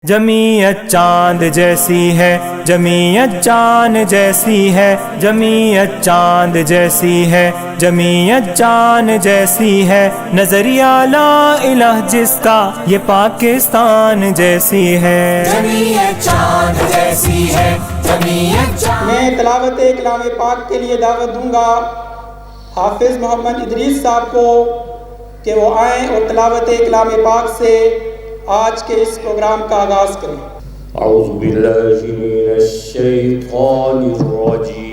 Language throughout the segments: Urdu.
جمعیت چاند جیسی ہے، جمعیت چاند جیسی ہے، جمعیت چاند جیسی ہے، جمعیت چاند جیسی ہے، نظریہ لا الہ جس کا یہ پاکستان جیسی ہے، جمعیت چاند جیسی ہے، جمعیت چاند۔ میں تلاوت کلام پاک کے لیے دعوت دوں گا حافظ محمد ادریس صاحب کو کہ وہ آئیں اور تلاوت کلام پاک سے آج کے اس پروگرام کا آغاز کریں۔ اعوذ باللہ من الشیطان الرجیم،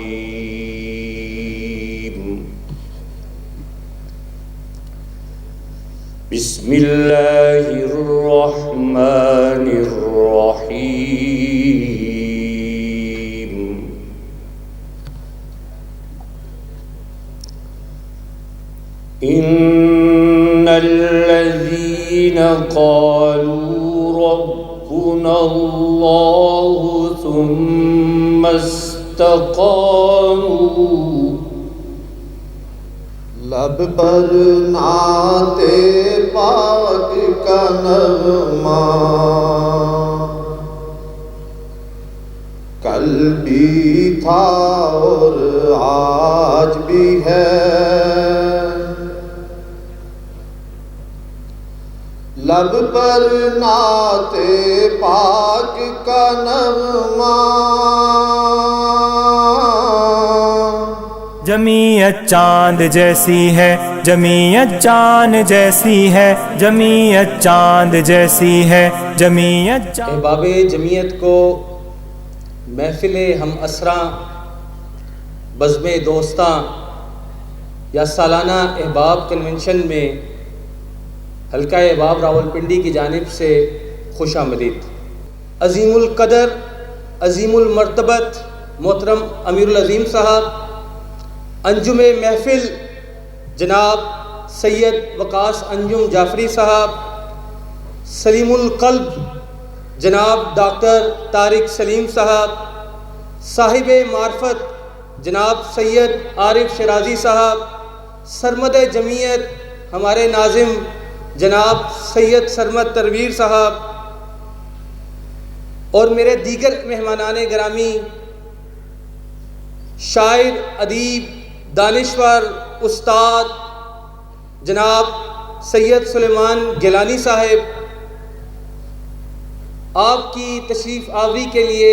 بسم اللہ الرحمن الرحیم، ان الذین قالوا ربنا اللہ ثم استقاموا، لب پر نعت پاک کا نغمہ کل بھی تھا اور آج بھی ہے، لب پر نعت پاک کا نغمہ۔ جمعیت چاند جیسی ہے، جمعیت چاند جیسی ہے، جمعیت چاند جیسی ہے، جمعیت چاند۔ احباب جمعیت کو محفل ہم اسراں، بزم دوستاں یا سالانہ احباب کنونشن میں حلقہ احباب راولپنڈی کی جانب سے خوش آمدید۔ عظیم القدر، عظیم المرتبت محترم امیر العظیم صاحب، انجم محفل جناب سید وقاص انجم جعفری صاحب، سلیم القلب جناب ڈاکٹر طارق سلیم صاحب، صاحب معرفت جناب سید عارف شرازی صاحب، سرمد جمعیت ہمارے ناظم جناب سید سرمد تنویر صاحب، اور میرے دیگر مہمانان گرامی، شاعر، ادیب، دانشور، استاد جناب سید سلیمان گیلانی صاحب، آپ کی تشریف آوری کے لیے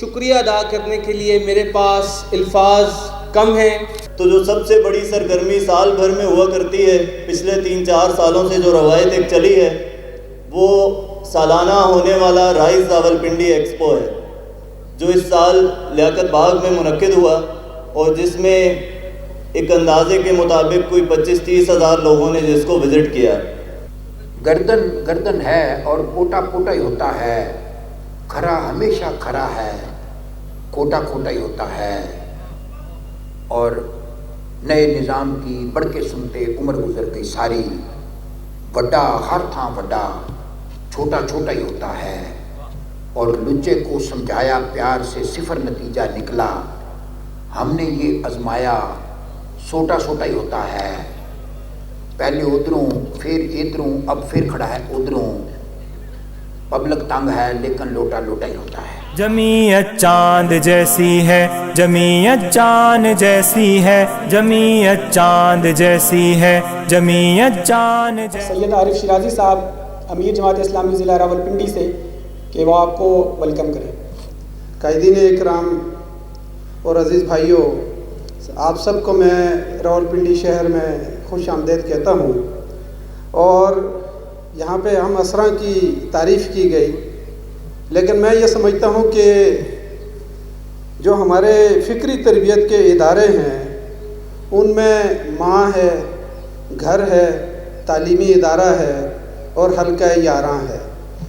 شکریہ ادا کرنے کے لیے میرے پاس الفاظ کم ہیں۔ تو جو سب سے بڑی سرگرمی سال بھر میں ہوا کرتی ہے، پچھلے 3-4 سالوں سے جو روایت ایک چلی ہے، وہ سالانہ ہونے والا رائز راولپنڈی ایکسپو ہے، جو اس سال لیاقت باغ میں منعقد ہوا اور جس میں ایک اندازے کے مطابق کوئی 25-30 ہزار لوگوں نے جس کو وزٹ کیا۔ گردن گردن ہے اور کوٹا کوٹا ہی ہوتا ہے، کھرا ہمیشہ کھرا ہے، کوٹا کوٹا ہی ہوتا ہے، اور نئے نظام کی بڑھ کے سنتے عمر گزر گئی ساری، وڈا ہر تھاں وڈا، چھوٹا چھوٹا ہی ہوتا ہے، اور لچے کو سمجھایا پیار سے صفر نتیجہ نکلا، ہم نے یہ آزمایا سوٹا سوٹا ہی ہوتا ہے، پہلے ادھروں پھر ادھروں اب پھر کھڑا ہے ادھروں، پبلک تنگ ہے لیکن لوٹا لوٹا ہی ہوتا ہے۔ جمعیت چاند جیسی ہے، جمعیت چاند جیسی ہے، جمعیت چاند جیسی ہے، جمعیت چاند جیسی۔ سید عارف شرازی صاحب امیر جماعت اسلامی ضلع راولپنڈی سے کہ وہ آپ کو ویلکم کریں۔ قائدین اکرام اور عزیز بھائیوں، آپ سب کو میں راولپنڈی شہر میں خوش آمدید کہتا ہوں، اور یہاں پہ ہم اسراں کی تعریف کی گئی، لیکن میں یہ سمجھتا ہوں کہ جو ہمارے فکری تربیت کے ادارے ہیں ان میں ماں ہے، گھر ہے، تعلیمی ادارہ ہے اور حلقہ یاراں ہے،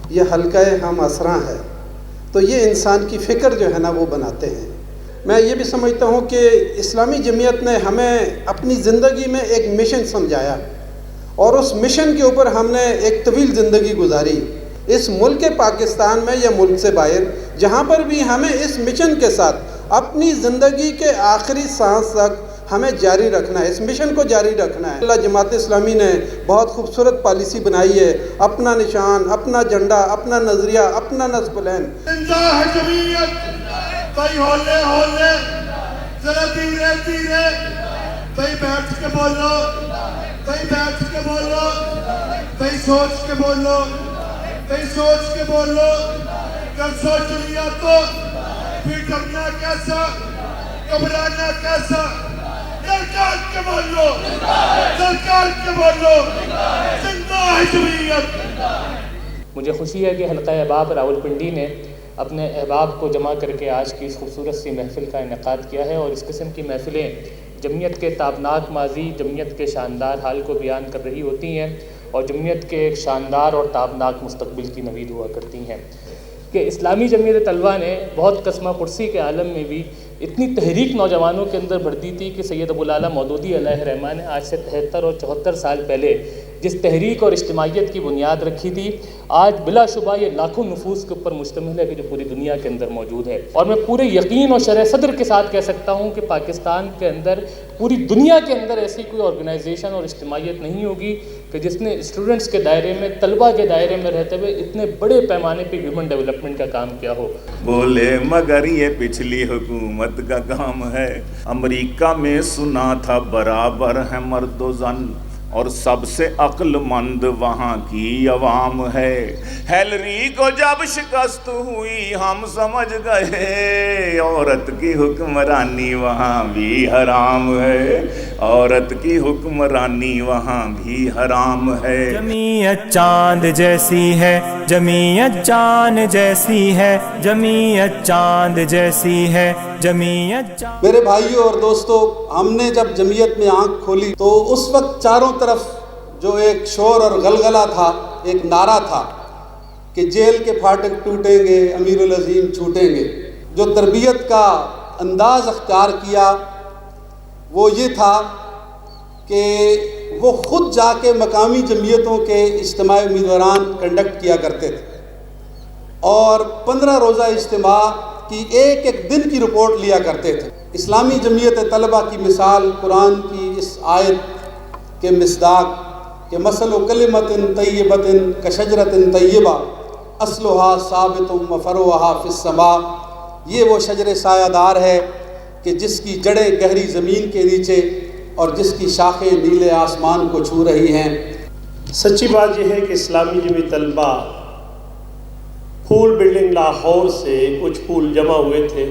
یہ حلقہ ہم اسراں ہے، تو یہ انسان کی فکر جو ہے نا وہ بناتے ہیں۔ میں یہ بھی سمجھتا ہوں کہ اسلامی جمعیت نے ہمیں اپنی زندگی میں ایک مشن سمجھایا، اور اس مشن کے اوپر ہم نے ایک طویل زندگی گزاری اس ملک پاکستان میں یا ملک سے باہر، جہاں پر بھی ہمیں اس مشن کے ساتھ اپنی زندگی کے آخری سانس تک ہمیں جاری رکھنا ہے، اس مشن کو جاری رکھنا ہے۔ اللہ جماعت اسلامی نے بہت خوبصورت پالیسی بنائی ہے، اپنا نشان، اپنا جھنڈا، اپنا نظریہ، اپنا نصب پلان۔ زندہ ہے جمعیت، بھائی ہولے ہولے، ذرا دھیرے دھیرے، بھائی بیٹھ کے بولو، بھائی بیٹھ کے بولو، بھائی سوچ کے بولو، بھائی سوچ کے بولو۔ اگر سوچ لیا تو پھر ڈرنا کیسا، گھبرانا کیسا؟ سرکار کے بولو، سرکار کے بولو، زندہ ہے جمعیت۔ مجھے خوشی ہے کہ حلقہ احباب راولپنڈی نے اپنے احباب کو جمع کر کے آج کی اس خوبصورت سی محفل کا انعقاد کیا ہے، اور اس قسم کی محفلیں جمعیت کے تابناک ماضی، جمعیت کے شاندار حال کو بیان کر رہی ہوتی ہیں، اور جمعیت کے ایک شاندار اور تابناک مستقبل کی نوید ہوا کرتی ہیں۔ کہ اسلامی جمعیت طلبہ نے بہت قسمہ پرسی کے عالم میں بھی اتنی تحریک نوجوانوں کے اندر بھر دی تھی کہ سید ابو الاعلیٰ مودودی علیہ الرحمہ نے آج سے 73 اور 74 سال پہلے جس تحریک اور اجتماعیت کی بنیاد رکھی تھی، آج بلا شبہ یہ لاکھوں نفوس کے اوپر مشتمل ہے کہ جو پوری دنیا کے اندر موجود ہے۔ اور میں پورے یقین اور شرح صدر کے ساتھ کہہ سکتا ہوں کہ پاکستان کے اندر، پوری دنیا کے اندر ایسی کوئی آرگنائزیشن اور اجتماعیت نہیں ہوگی کہ جس نے اسٹوڈنٹس کے دائرے میں، طلبہ کے دائرے میں رہتے ہوئے اتنے بڑے پیمانے پہ ہیومن ڈیولپمنٹ کا کام کیا ہو۔ بولے مگر یہ پچھلی حکومت کا کام ہے، امریکہ میں سنا تھا برابر ہے مرد و زن، اور سب سے عقل مند وہاں کی عوام ہے۔ ہیلری کو جب شکست ہوئی ہم سمجھ گئے، عورت کی حکمرانی وہاں بھی حرام ہے، عورت کی حکمرانی وہاں بھی حرام ہے۔ جمعیت چاند جیسی ہے، جمعیت چاند جیسی ہے، جمعیت چاند جیسی ہے، جمعیت چاند۔ میرے بھائیوں اور دوستو، ہم نے جب جمعیت میں آنکھ کھولی تو اس وقت چاروں طرف جو ایک شور اور غلغلہ تھا، ایک نعرہ تھا کہ جیل کے پھاٹک ٹوٹیں گے، امیر العظیم چھوٹیں گے۔ جو تربیت کا انداز اختیار کیا وہ یہ تھا کہ وہ خود جا کے مقامی جمعیتوں کے اجتماعی امیدواران کنڈکٹ کیا کرتے تھے، اور 15 روزہ اجتماع کی ایک ایک دن کی رپورٹ لیا کرتے تھے۔ اسلامی جمعیت طلبہ کی مثال قرآن کی اس آیت کے مصداق کہ مثل کلمۃ طیبۃ کشجرۃ طیبہ اصلها ثابت وفرعها فی السماء، یہ وہ شجر سایہ دار ہے کہ جس کی جڑیں گہری زمین کے نیچے اور جس کی شاخیں نیلے آسمان کو چھو رہی ہیں۔ سچی بات یہ ہے کہ اسلامی جمعیت طلبہ پھول بلڈنگ لاہور سے کچھ پھول جمع ہوئے تھے،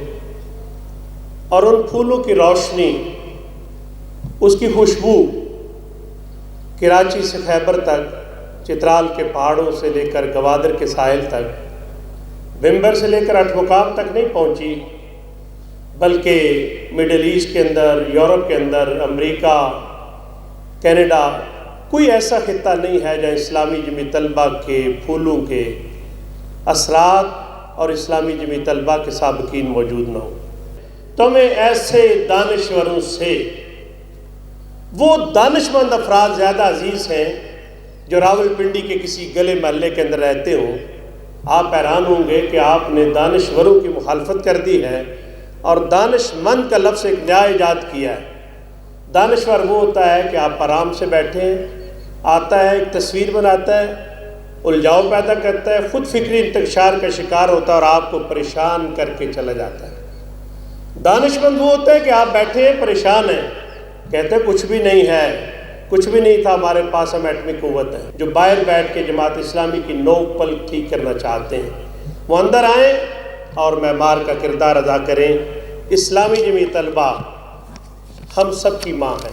اور ان پھولوں کی روشنی، اس کی خوشبو کراچی سے خیبر تک، چترال کے پہاڑوں سے لے کر گوادر کے ساحل تک، بمبر سے لے کر اٹھمقام تک نہیں پہنچی، بلکہ مڈل ایسٹ کے اندر، یورپ کے اندر، امریکہ، کینیڈا، کوئی ایسا خطہ نہیں ہے جہاں اسلامی جمعیت طلبہ کے پھولوں کے اثرات اور اسلامی جمعیت طلبہ کے سابقین موجود نہ ہوں۔ تو ہمیں ایسے دانشوروں سے، وہ دانشمند افراد زیادہ عزیز ہیں جو راولپنڈی کے کسی گلے محلے کے اندر رہتے ہوں۔ آپ حیران ہوں گے کہ آپ نے دانشوروں کی مخالفت کر دی ہے اور دانش مند کا لفظ ایک نیا ایجاد کیا ہے۔ دانشور وہ ہوتا ہے کہ آپ آرام سے بیٹھے ہیں، آتا ہے ایک تصویر بناتا ہے، الجھاؤ پیدا کرتا ہے، خود فکری انتشار کا شکار ہوتا ہے اور آپ کو پریشان کر کے چلا جاتا ہے۔ دانش مند وہ ہوتا ہے کہ آپ بیٹھے ہیں، پریشان ہیں، کہتے ہیں کچھ بھی نہیں ہے، کچھ بھی نہیں تھا ہمارے پاس، ہم ایٹمی قوت ہے۔ جو باہر بیٹھ کے جماعت اسلامی کی نوک پل ٹھیک کرنا چاہتے ہیں وہ اندر آئیں اور معمار کا کردار ادا کریں۔ اسلامی جمعیت طلبہ ہم سب کی ماں ہے۔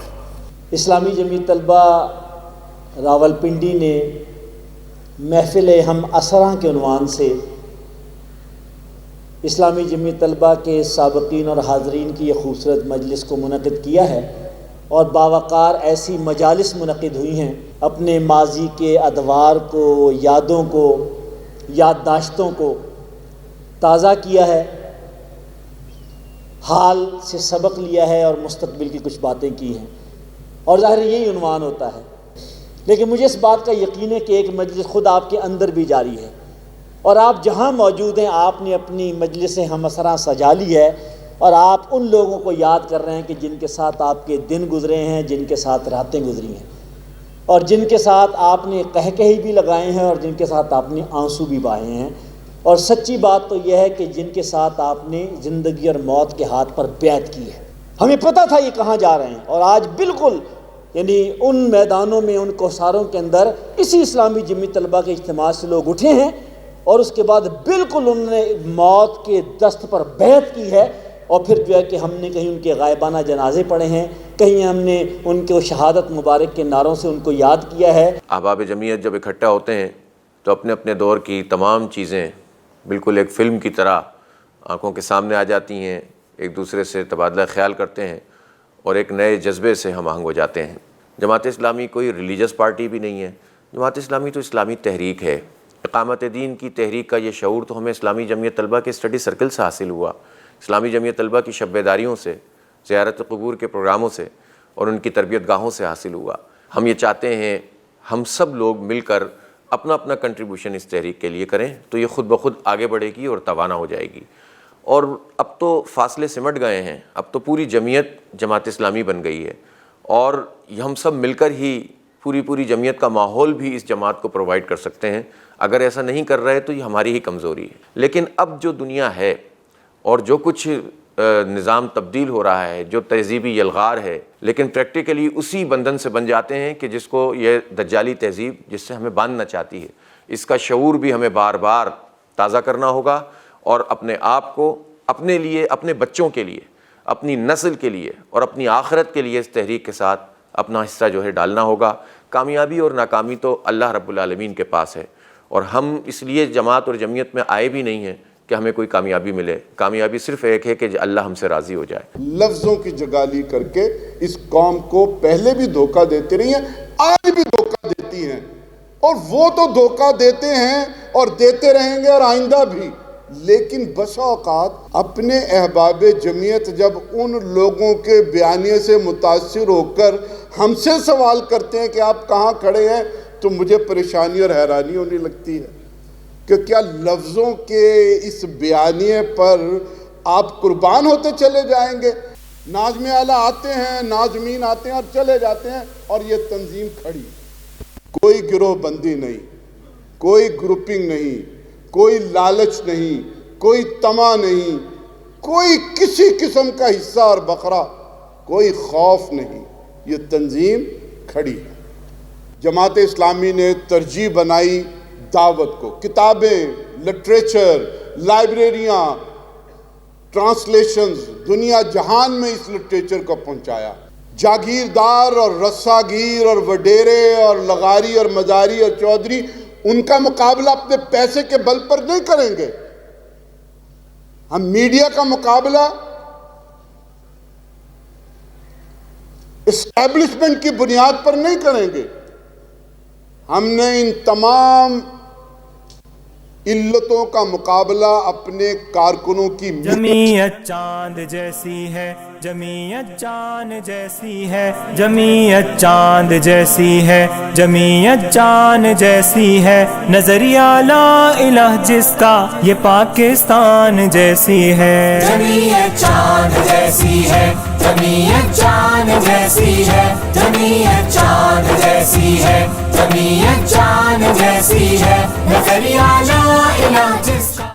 اسلامی جمعیت طلبہ راولپنڈی نے محفل ہم اسراں کے عنوان سے اسلامی جمعیت طلبہ کے سابقین اور حاضرین کی یہ خوبصورت مجلس کو منعقد کیا ہے، اور باوقار ایسی مجالس منعقد ہوئی ہیں، اپنے ماضی کے ادوار کو، یادوں کو، یادداشتوں کو تازہ کیا ہے، حال سے سبق لیا ہے اور مستقبل کی کچھ باتیں کی ہیں، اور ظاہر یہی عنوان ہوتا ہے۔ لیکن مجھے اس بات کا یقین ہے کہ ایک مجلس خود آپ کے اندر بھی جاری ہے، اور آپ جہاں موجود ہیں آپ نے اپنی مجلس ہم اسراں سجا لی ہے، اور آپ ان لوگوں کو یاد کر رہے ہیں کہ جن کے ساتھ آپ کے دن گزرے ہیں، جن کے ساتھ راتیں گزری ہیں، اور جن کے ساتھ آپ نے قہقہی بھی لگائے ہیں، اور جن کے ساتھ آپ نے آنسو بھی بہائے ہیں۔ اور سچی بات تو یہ ہے کہ جن کے ساتھ آپ نے زندگی اور موت کے ہاتھ پر بیعت کی ہے۔ ہمیں پتہ تھا یہ کہاں جا رہے ہیں، اور آج بالکل یعنی ان میدانوں میں، ان کوثاروں کے اندر اسی اسلامی جمعیت طلبہ کے اجتماع سے لوگ اٹھے ہیں، اور اس کے بعد بالکل انہوں نے موت کے دست پر بیعت کی ہے۔ اور پھر جو ہے کہ ہم نے کہیں ان کے غائبانہ جنازے پڑھے ہیں، کہیں ہم نے ان کو شہادت مبارک کے نعروں سے ان کو یاد کیا ہے۔ احباب جمعیت جب اکٹھا ہوتے ہیں تو اپنے اپنے دور کی تمام چیزیں بالکل ایک فلم کی طرح آنکھوں کے سامنے آ جاتی ہیں، ایک دوسرے سے تبادلہ خیال کرتے ہیں اور ایک نئے جذبے سے ہم آہنگ ہو جاتے ہیں۔ جماعت اسلامی کوئی ریلیجس پارٹی بھی نہیں ہے، جماعت اسلامی تو اسلامی تحریک ہے۔ اقامت دین کی تحریک کا یہ شعور تو ہمیں اسلامی جمعیت طلبہ کے اسٹڈی سرکل سے حاصل ہوا، اسلامی جمعیت طلبہ کی شب بیداریوں سے، زیارت قبور کے پروگراموں سے اور ان کی تربیت گاہوں سے حاصل ہوا۔ ہم یہ چاہتے ہیں ہم سب لوگ مل کر اپنا اپنا کنٹریبیوشن اس تحریک کے لیے کریں تو یہ خود بخود آگے بڑھے گی اور توانا ہو جائے گی۔ اور اب تو فاصلے سمٹ گئے ہیں، اب تو پوری جمعیت جماعت اسلامی بن گئی ہے، اور ہم سب مل کر ہی پوری جمعیت کا ماحول بھی اس جماعت کو پرووائڈ کر سکتے ہیں۔ اگر ایسا نہیں کر رہے تو یہ ہماری ہی کمزوری ہے۔ لیکن اب جو دنیا ہے اور جو کچھ نظام تبدیل ہو رہا ہے، جو تہذیبی یلغار ہے، لیکن پریکٹیکلی اسی بندھن سے بن جاتے ہیں کہ جس کو یہ دجالی تہذیب جس سے ہمیں باندھنا چاہتی ہے، اس کا شعور بھی ہمیں بار بار تازہ کرنا ہوگا، اور اپنے آپ کو اپنے لیے، اپنے بچوں کے لیے، اپنی نسل کے لیے اور اپنی آخرت کے لیے اس تحریک کے ساتھ اپنا حصہ جو ہے ڈالنا ہوگا۔ کامیابی اور ناکامی تو اللہ رب العالمین کے پاس ہے، اور ہم اس لیے جماعت اور جمعیت میں آئے بھی نہیں ہیں کہ ہمیں کوئی کامیابی ملے۔ کامیابی صرف ایک ہے کہ اللہ ہم سے راضی ہو جائے۔ لفظوں کی جگالی کر کے اس قوم کو پہلے بھی دھوکہ دیتے رہی ہیں، آج بھی دھوکہ دیتی ہیں، اور وہ تو دھوکہ دیتے ہیں اور دیتے رہیں گے اور آئندہ بھی۔ لیکن بسا اوقات اپنے احباب جمعیت جب ان لوگوں کے بیانیے سے متاثر ہو کر ہم سے سوال کرتے ہیں کہ آپ کہاں کھڑے ہیں، تو مجھے پریشانی اور حیرانی ہونے لگتی ہے کہ کیا لفظوں کے اس بیانیے پر آپ قربان ہوتے چلے جائیں گے؟ ناظم اعلیٰ آتے ہیں، ناظمین آتے ہیں اور چلے جاتے ہیں، اور یہ تنظیم کھڑی، کوئی گروہ بندی نہیں، کوئی گروپنگ نہیں، کوئی لالچ نہیں، کوئی طمع نہیں، کوئی کسی قسم کا حصہ اور بکرا، کوئی خوف نہیں، یہ تنظیم کھڑی ہے۔ جماعت اسلامی نے ترجیح بنائی دعوت کو، کتابیں، لٹریچر، لائبریریاں، ٹرانسلیشنز، دنیا جہان میں اس لٹریچر کو پہنچایا۔ جاگیردار اور رساگیر اور وڈیرے اور لغاری اور مزاری اور چودھری ان کا مقابلہ اپنے پیسے کے بل پر نہیں کریں گے۔ ہم میڈیا کا مقابلہ اسٹیبلشمنٹ کی بنیاد پر نہیں کریں گے۔ ہم نے ان تمام علتوں کا مقابلہ اپنے کارکنوں کی جمعیت چاند جیسی ہے، جمعیت چاند جیسی ہے، جمعیت چاند جیسی ہے، جمعیت چاند جیسی ہے، نظریہ لا الہ جس کا یہ پاکستان جیسی ہے۔ جمعیت چاند جیسی ہے، جمعیت چاند جیسی ہے، جمعیت چاند جیسی ہے، جمعیت چاند جیسی ہے، نظریہ لا الہ جس